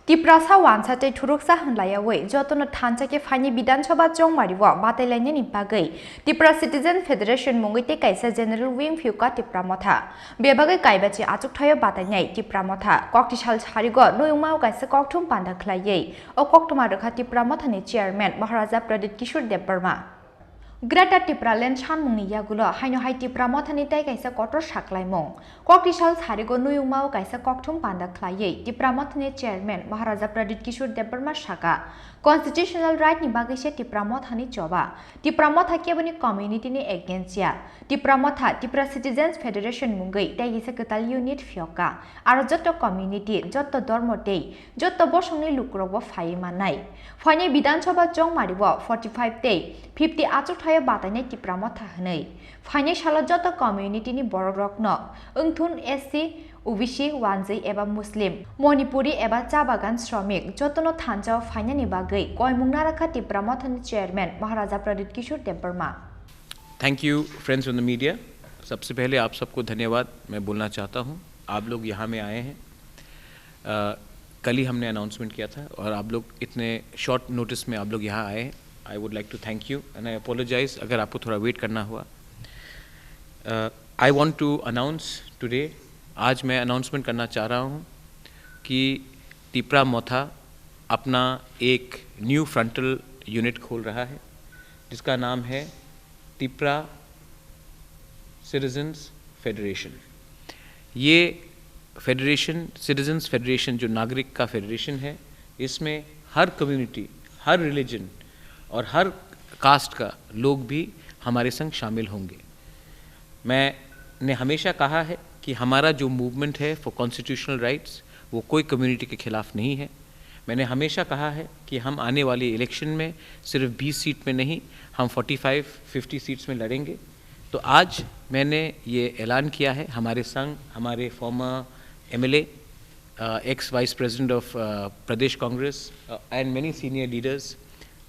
तिप्रासा वानसाचे ठुरुकसा हनलायावै जतन थानसाके फाइनि विधानसभा चौमारिवा बातायलायनायनि बागै तिप्रा सिटिजन फेडरेशन मुंगैते कायसा जेनेरेल विंग फ्युका तिप्रा मथा बेबागै कायबाची आचुकथायो बातायनाय तिप्रा मथा कक्तिसाल सारिगो नयुमाव कायसा कक्थुम पान्दा खलायै ओ कक्तमा रखा तिप्रा मथानि chairman Maharaja Pradip Kishore Debbarma greater टिप्रालैंड सानमुंनि यागुलो हाइनो high Tipra मथानि ताइ कायसा कटर साक्लायमं कक्तिसाल सारिगो नयुमाव कायसा कक्थुम पान्दा खलायै तिप्रा मथानि चेयरमैन महाराजा प्रदीप किशोर देबबर्मा साका कन्स्टिट्यूशनल राइट नि बागैसे तिप्रा मथानि जबा तिप्रा मथा केबनि कम्युनिटी नि एगेन्सिया तिप्रा मथा तिप्रा सिटिजन्स फेडरेशन मुंगै ताइगिसा कताल यूनिट फियका आरो जत्तो कम्युनिटी जत्तो धर्म दे जत्तो बसंनि लुकरबो फाइ मानाय फाइनि विधानसभा चौमारिबो 45 दे 50 आचुथाय बातायनाय तिप्रा मथा हनै फाइनि साल जत्तो कम्युनिटी नि बरग्रकनो ओंथुन एससी ओबीसी वानजै एबा मुस्लिम मणिपुरी एबा चा बागान श्रमिक जतनो थानजाव फाइनानि बागै कयमुंना रखा तिप्रा मथानि chairman Maharaja Pradip Kishore Debbarma. Thank you friends on the media. सबसे पहले आप सबको धन्यवाद मैं बोलना चाहता हूं। आप लोग यहाँ में आए हैं। कल ही हमने अनाउंसमेंट किया था और आप लोग इतने शॉर्ट नोटिस में आप लोग यहाँ आए हैं। I would like to thank you and I apologise अगर आपको थोड़ा वेट करना हुआ। I want to announce today, आज मैं अनाउंसमेंट करना चाह रहा हूँ कि तिप्रा मोथा अपना एक न्यू फ्रंटल यूनिट खोल रहा है जिसका नाम है तिप्रा सिटीजन्स फेडरेशन। ये फेडरेशन सिटीजन्स फेडरेशन जो नागरिक का फेडरेशन है, इसमें हर कम्युनिटी, हर रिलीजन और हर कास्ट का लोग भी हमारे संग शामिल होंगे। मैंने हमेशा कहा है कि हमारा जो मूवमेंट है फॉर कॉन्स्टिट्यूशनल राइट्स वो कोई कम्युनिटी के खिलाफ नहीं है। मैंने हमेशा कहा है कि हम आने वाली इलेक्शन में सिर्फ 20 सीट में नहीं, हम 45-50 सीट्स में लड़ेंगे। तो आज मैंने ये ऐलान किया है, हमारे संग हमारे farmer MLA, x vice president of Pradesh Congress and many senior leaders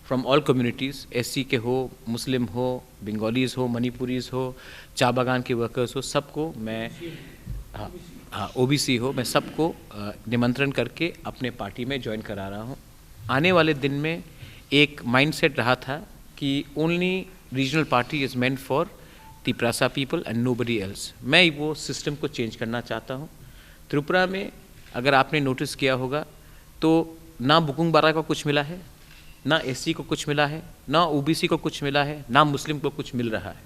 from all communities, SC के हो, मुस्लिम हो, बंगालीज़ हो, मणिपुरीज़ हो, चा बागान के वर्कर्स हो, सबको मैं ओबीसी हो, मैं सबको निमंत्रण करके अपने पार्टी में ज्वाइन करा रहा हूँ। आने वाले दिन में एक माइंडसेट रहा था कि only regional party is meant for Tiprasa people and nobody else. मैं वो सिस्टम को चेंज करना चाहता हूँ। त्रिपुरा में अगर आपने नोटिस किया होगा तो ना बुकुंग बारा को कुछ मिला है, ना एससी को कुछ मिला है, ना ओबीसी को कुछ मिला है, ना मुस्लिम को कुछ मिल रहा है।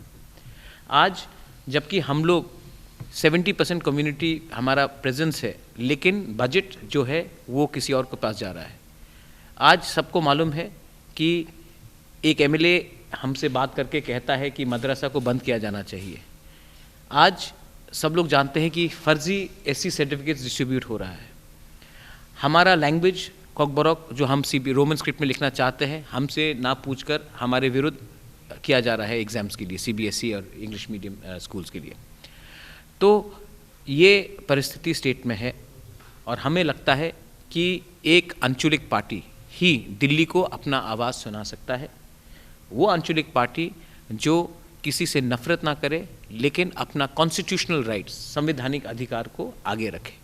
आज जबकि हम लोग 70% कम्युनिटी हमारा प्रेजेंस है, लेकिन बजट जो है वो किसी और के पास जा रहा है। आज सबको मालूम है कि एक एमएलए हमसे बात करके कहता है कि मदरसा को बंद किया जाना चाहिए। आज सब लोग जानते हैं कि फर्जी एससी सर्टिफिकेट्स डिस्ट्रीब्यूट हो रहा है। हमारा लैंग्वेज कॉकबरॉक जो हम रोमन स्क्रिप्ट में लिखना चाहते हैं, हमसे ना पूछकर हमारे विरुद्ध किया जा रहा है एग्ज़ाम्स के लिए, सीबीएसई और इंग्लिश मीडियम स्कूल्स के लिए। तो ये परिस्थिति स्टेट में है और हमें लगता है कि एक अंचलिक पार्टी ही दिल्ली को अपना आवाज़ सुना सकता है। वो अंचलिक पार्टी जो किसी से नफरत ना करे, लेकिन अपना कॉन्स्टिट्यूशनल राइट्स, संवैधानिक अधिकार को आगे रखे।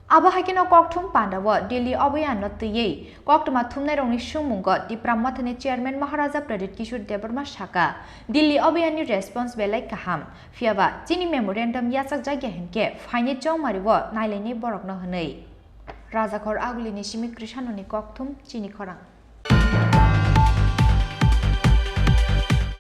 अब हाकिनो कक्थुम पांडव दिल्ली अभियान नतयै कक्तमा थुमनाय रंनि सुमुंग तिप्रा मथानि चेयरमैन महाराजा प्रदीप किशोर देबबर्मा साका दिल्ली अभियाननि रेसपन्स बेलाय काहाम फियाबा चिनि मेमोरेंडम यासक जायगा हेनके फाइनि चौमारिव नायलायनि बरकनो हनै राजाखर आगुलिनि सिमिक कृष्णनि कक्थुम चिनि खरां।